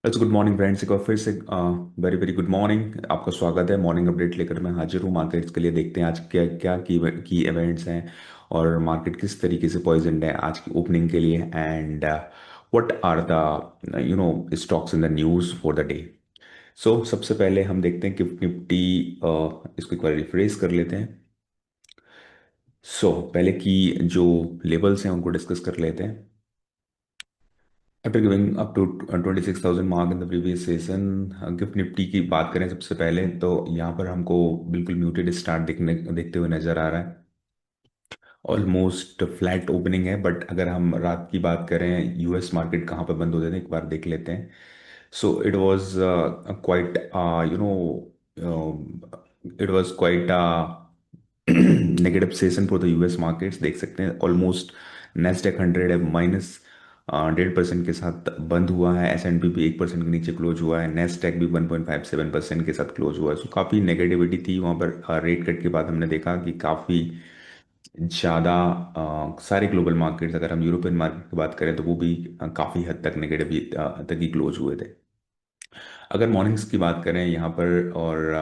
It's good morning friends. एक बार फिर से वेरी वेरी गुड मॉर्निंग। आपका स्वागत है। मॉर्निंग अपडेट लेकर मैं हाजिर हूँ मार्केट्स के लिए। देखते हैं आज क्या क्या की इवेंट्स हैं और मार्केट किस तरीके से पॉइजनड है आज की ओपनिंग के लिए। And what are the stocks in the news for the day. So सबसे पहले हम देखते हैं कि निफ्टी, इसको एक बार रिफ्रेश कर लेते हैं। पहले की जो लेवल्स हैं उनको डिस्कस कर लेते हैं। After giving up to 26,000 mark in the previous session, GIFT Nifty की बात करें सबसे पहले तो यहाँ पर हमको बिल्कुल म्यूटेड स्टार्ट देखते हुए नजर आ रहा है। ऑलमोस्ट फ्लैट ओपनिंग है, बट अगर हम रात की बात करें यूएस मार्केट कहाँ पर बंद होते थे एक बार देख लेते हैं। So it was quite you know it was quite negative session for the US markets. देख सकते हैं ऑलमोस्ट नेस्डेक 100 है माइनस 1.5% के साथ बंद हुआ है। S&P भी 1% के नीचे क्लोज हुआ है। नेस्डेक भी 1.57% के साथ क्लोज हुआ है। सो काफ़ी नेगेटिविटी थी वहाँ पर। रेट कट के बाद हमने देखा कि काफ़ी ज़्यादा सारे ग्लोबल मार्केट्स, अगर हम यूरोपियन मार्केट की बात करें तो वो भी काफ़ी हद तक नेगेटिव तक ही क्लोज हुए थे। अगर मॉर्निंग्स की बात करें यहाँ पर, और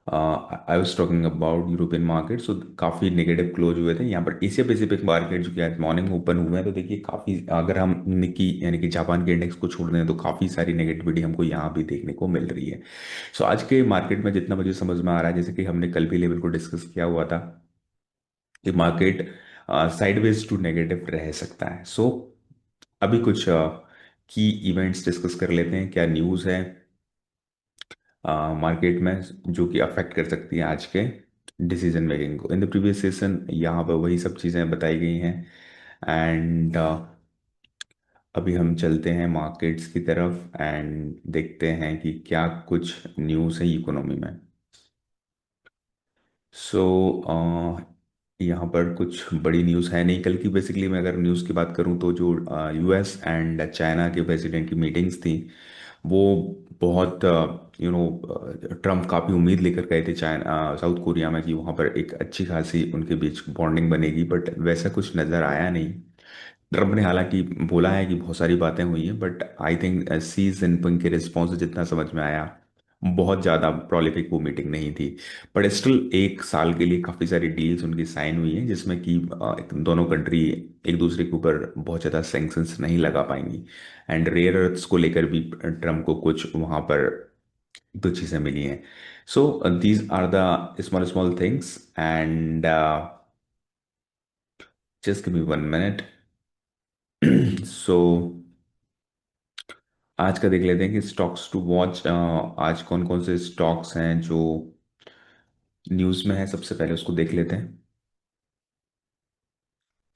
I was talking about European market, so काफ़ी नेगेटिव क्लोज हुए थे यहाँ पर। एशिया पैसिफिक मार्केट जो कि आज मॉर्निंग ओपन हुए हैं तो देखिए काफ़ी, अगर हम निकी यानी कि जापान के इंडेक्स को छोड़ दें तो काफ़ी सारी नेगेटिविटी हमको यहाँ भी देखने को मिल रही है। सो आज के मार्केट में जितना मुझे समझ में आ रहा है, जैसे कि हमने कल भी लेवल को डिस्कस किया हुआ था कि मार्केट साइडवेज टू नेगेटिव रह सकता है। अभी कुछ की इवेंट्स डिस्कस कर लेते हैं, क्या न्यूज़ है मार्केट में जो कि अफेक्ट कर सकती है आज के डिसीजन मेकिंग को। इन द प्रीवियस सेशन यहाँ पर वही सब चीज़ें बताई गई हैं। एंड अभी हम चलते हैं मार्केट्स की तरफ एंड देखते हैं कि क्या कुछ न्यूज़ है इकोनॉमी में। सो यहाँ पर कुछ बड़ी न्यूज़ है नहीं कल की। बेसिकली मैं अगर न्यूज़ की बात करूँ तो जो यूएस एंड चाइना के प्रेसिडेंट की मीटिंग्स थी वो बहुत, ट्रम्प काफ़ी उम्मीद लेकर गए थे चाइना साउथ कोरिया में कि वहाँ पर एक अच्छी खासी उनके बीच बॉन्डिंग बनेगी, बट वैसा कुछ नज़र आया नहीं। ट्रम्प ने हालांकि बोला है कि बहुत सारी बातें हुई हैं, but I think C Jinping के रिस्पॉन्स से जितना समझ में आया बहुत ज़्यादा प्रोलिफिक वो मीटिंग नहीं थी। बट स्टिल एक साल के लिए काफ़ी सारी डील्स उनकी साइन हुई हैं जिसमें कि दोनों कंट्री एक दूसरे के ऊपर बहुत ज़्यादा सैंक्शंस नहीं लगा पाएंगी। एंड रेयर अर्थ्स को लेकर भी ट्रम्प को कुछ वहाँ पर दो चीज़ें मिली हैं। So these are the small small things and just give me 1 minute. So आज का देख लेते हैं कि स्टॉक्स टू वॉच। आज कौन कौन से स्टॉक्स हैं जो न्यूज़ में है, सबसे पहले उसको देख लेते हैं।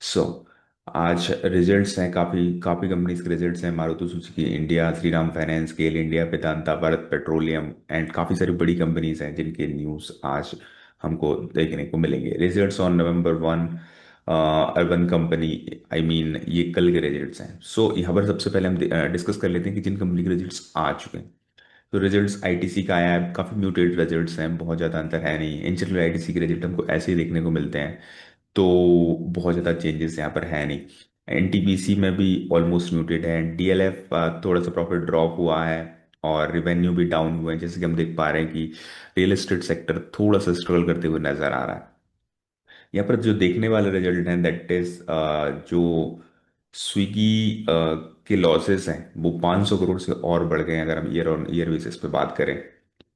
सो आज रिजल्ट्स हैं, काफ़ी काफ़ी कंपनीज के रिजल्ट्स हैं। Maruti Suzuki India, Shriram Finance, GAIL India, Vedanta, Bharat Petroleum and काफ़ी सारी बड़ी कंपनीज हैं जिनके न्यूज़ आज हमको देखने को मिलेंगे। Results on November 1, urban company, I mean ये कल के रिजल्ट्स हैं। यहाँ पर सबसे पहले हम डिस्कस कर लेते हैं कि जिन कंपनी के रिजल्ट्स आ चुके हैं। तो रिजल्ट्स आईटीसी का आया है, काफ़ी म्यूटेड रिजल्ट्स हैं, बहुत ज़्यादा अंतर है नहीं। इन जनरल आईटीसी के रिजल्ट हमको ऐसे ही देखने को मिलते हैं, तो बहुत ज़्यादा चेंजेस यहाँ पर है नहीं। एनटीपीसी में भी ऑलमोस्ट म्यूटेड है। डीएलएफ थोड़ा सा प्रॉफिट ड्रॉप हुआ है और रिवेन्यू भी डाउन हुए हैं, जैसे कि हम देख पा रहे हैं कि रियल एस्टेट सेक्टर थोड़ा सा स्ट्रगल करते हुए नजर आ रहा है। यहाँ पर जो देखने वाले रिजल्ट हैं दैट इज जो स्विगी के लॉसेस हैं वो 500 करोड़ से और बढ़ गए हैं अगर हम ईयर ऑन ईयर बेसिस पे बात करें।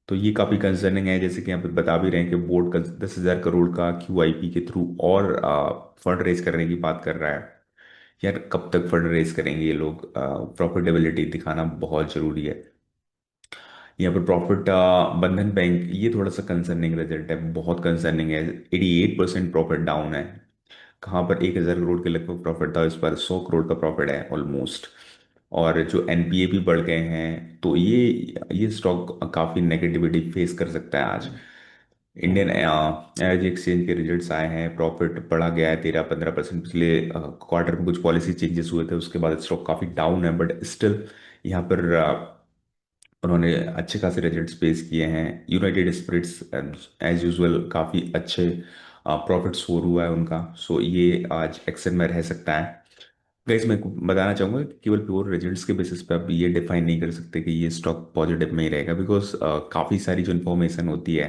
तो ये काफ़ी कंसर्निंग है, जैसे कि यहाँ पे बता भी रहे हैं कि बोर्ड का 10,000 करोड़ का क्यूआईपी के थ्रू और फंड रेज करने की बात कर रहा है। यार कब तक फंड रेज करेंगे ये लोग? प्रॉफिटेबिलिटी दिखाना बहुत जरूरी है। यहाँ पर प्रॉफिट, बंधन बैंक, ये थोड़ा सा कंसर्निंग रिजल्ट है, बहुत कंसर्निंग है। 88% प्रॉफिट डाउन है। कहाँ पर 1,000 करोड़ के लगभग प्रॉफिट था, इस पर 100 करोड़ का प्रॉफिट है ऑलमोस्ट। और जो एनपीए भी बढ़ गए हैं, तो ये स्टॉक काफ़ी नेगेटिविटी फेस कर सकता है आज। इंडियन एनर्जी एक्सचेंज के रिजल्ट्स आए हैं, प्रॉफिट बढ़ा गया है 13-15%। पिछले क्वार्टर में कुछ पॉलिसी चेंजेस हुए थे, उसके बाद स्टॉक काफ़ी डाउन है, बट स्टिल यहाँ पर उन्होंने अच्छे खासे रिजल्ट्स पेश किए हैं। यूनाइटेड स्पिरिट्स एज यूजुअल काफ़ी अच्छे प्रॉफिट स्कोर हुआ है उनका, सो ये आज एक्शन में रह सकता है। गाइस मैं बताना चाहूंगा कि केवल प्योर रिजल्ट्स के बेसिस पे आप ये डिफाइन नहीं कर सकते कि ये स्टॉक पॉजिटिव में ही रहेगा, बिकॉज काफ़ी सारी जो इन्फॉर्मेशन होती है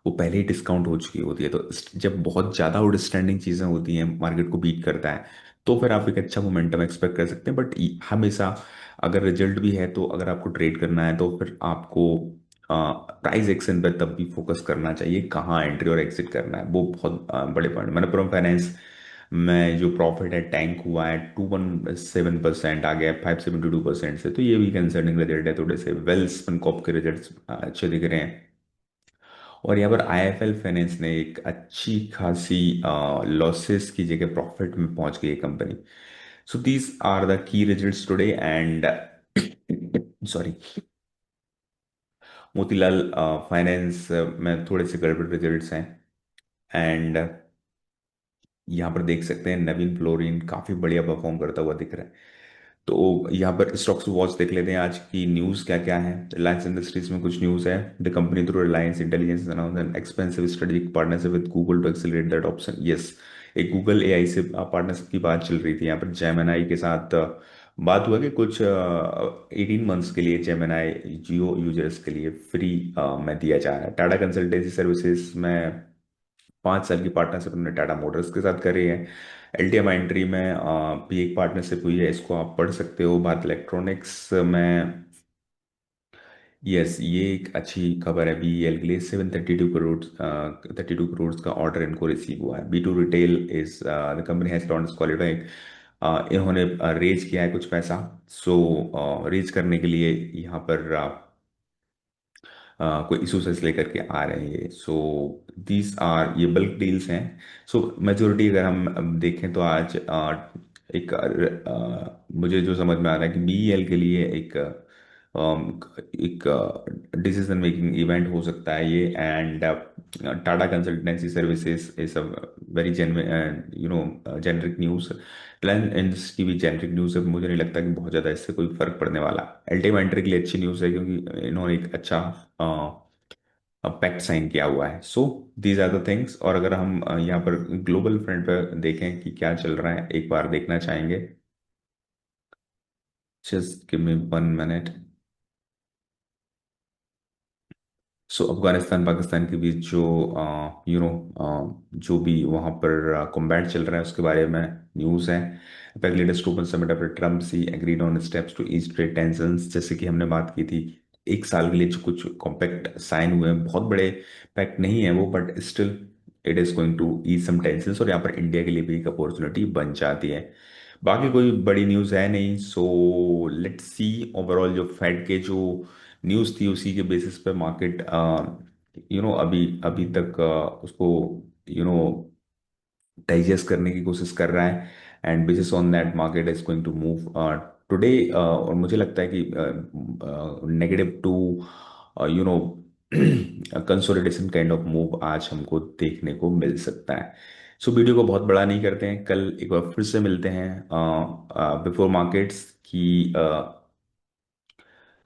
वो पहले ही डिस्काउंट हो चुकी होती है। तो जब बहुत ज़्यादा आउटस्टैंडिंग चीज़ें होती हैं, मार्केट को बीट करता है, तो फिर आप एक अच्छा मोमेंटम एक्सपेक्ट कर सकते हैं। बट हमेशा अगर रिजल्ट भी है तो अगर आपको ट्रेड करना है तो फिर आपको प्राइस एक्शन पर तब भी फोकस करना चाहिए, कहाँ एंट्री और एग्जिट करना है, वो बहुत बड़े पॉइंट। मनप्पुरम फाइनेंस में जो प्रॉफिट है टैंक हुआ है, 217% आ गया है 572% से, तो ये भी कंसर्निंग रिजल्ट है। थोड़े से वेल्स कॉप के रिजल्ट अच्छे दिख रहे हैं। और यहाँ पर आईएफएल फाइनेंस ने एक अच्छी खासी लॉसेस की जगह प्रॉफिट में पहुंच गई है company. So these are the key results today and sorry, Motilal Finance में थोड़े से गड़बड़ रिजल्ट्स हैं। एंड यहाँ पर देख सकते हैं नवीन फ्लोरिन काफी बढ़िया परफॉर्म करता हुआ दिख रहा है। तो यहाँ पर स्टॉक्स वॉच देख लेते हैं, आज की न्यूज़ क्या क्या है। रिलायंस इंडस्ट्रीज में कुछ न्यूज़ है। The company through Reliance intelligence announce an expensive strategic partnership with Google to accelerate that option. Yes, एक गूगल एआई से पार्टनरशिप की बात चल रही थी। यहाँ पर जेमिनाई के साथ बात हुआ कि कुछ 18 मंथ्स के लिए जेमिनाई जियो यूजर्स के लिए फ्री में दिया जा रहा है। टाटा कंसल्टेंसी सर्विसेज में 5 साल की पार्टनरशिप उन्होंने टाटा मोटर्स के साथ करी है। एलटीएम एंट्री में भी एक पार्टनरशिप हुई है, इसको आप पढ़ सकते हो। भारत इलेक्ट्रॉनिक्स में, यस, ये एक अच्छी खबर है। बीईएल के लिए 732 करोड़ 32 करोड़ का ऑर्डर इनको रिसीव हुआ है। B to retail is the company has launch qualified. इन्होंने रेज किया है कुछ पैसा। सो रेज करने के लिए यहाँ पर कोई इशूज लेकर के आ रहे हैं। सो दीज आर, ये बल्क डील्स हैं। सो मेजोरिटी अगर हम देखें तो आज एक मुझे जो समझ में आ रहा है कि बीईएल के लिए एक डिसीजन मेकिंग इवेंट हो सकता है ये। And Tata consultancy services is a very generic news. Reliance की भी जेनरिक न्यूज़ है, मुझे नहीं लगता कि बहुत ज़्यादा इससे कोई फर्क पड़ने वाला। अल्टीमेट एंट्री के लिए अच्छी न्यूज़ है क्योंकि इन्होंने एक अच्छा पैक्ट साइन किया हुआ है। So these are the things. और अगर हम यहाँ पर ग्लोबल फ्रंट पर देखें कि क्या चल रहा है, एक बार देखना चाहेंगे। Just give me 1 minute. So Afghanistan Pakistan के बीच जो जो भी वहाँ पर कॉम्बैट चल रहा है उसके बारे में न्यूज़ है। APEC leaders to summit after Trump Xi agreed on steps to ease trade tensions. जैसे कि हमने बात की थी, एक साल के लिए जो कुछ कॉम्पैक्ट साइन हुए हैं, बहुत बड़े पैक्ट नहीं है वो, but still it is going to ease some tensions, और यहाँ पर इंडिया के लिए भी एक अपॉर्चुनिटी बन जाती है। बाकी कोई बड़ी न्यूज़ है नहीं। सो लेट्स सी, ओवरऑल जो फेड के जो न्यूज़ थी उसी के बेसिस पे मार्केट अभी अभी तक उसको यू नो डाइजेस्ट करने की कोशिश कर रहा है। And basis on that market is going to move today. और मुझे लगता है कि negative to you know consolidation kind of move आज हमको देखने को मिल सकता है। सो वीडियो को बहुत बड़ा नहीं करते हैं, कल एक बार फिर से मिलते हैं बिफोर मार्केट्स की।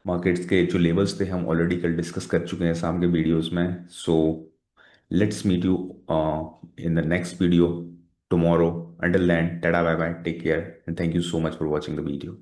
मार्केट्स के जो लेवल्स थे हम ऑलरेडी कल डिस्कस कर चुके हैं शाम के वीडियोस में। So let's meet you in the next video tomorrow. Until then, tada, bye bye, take care, and thank you so much for watching the video.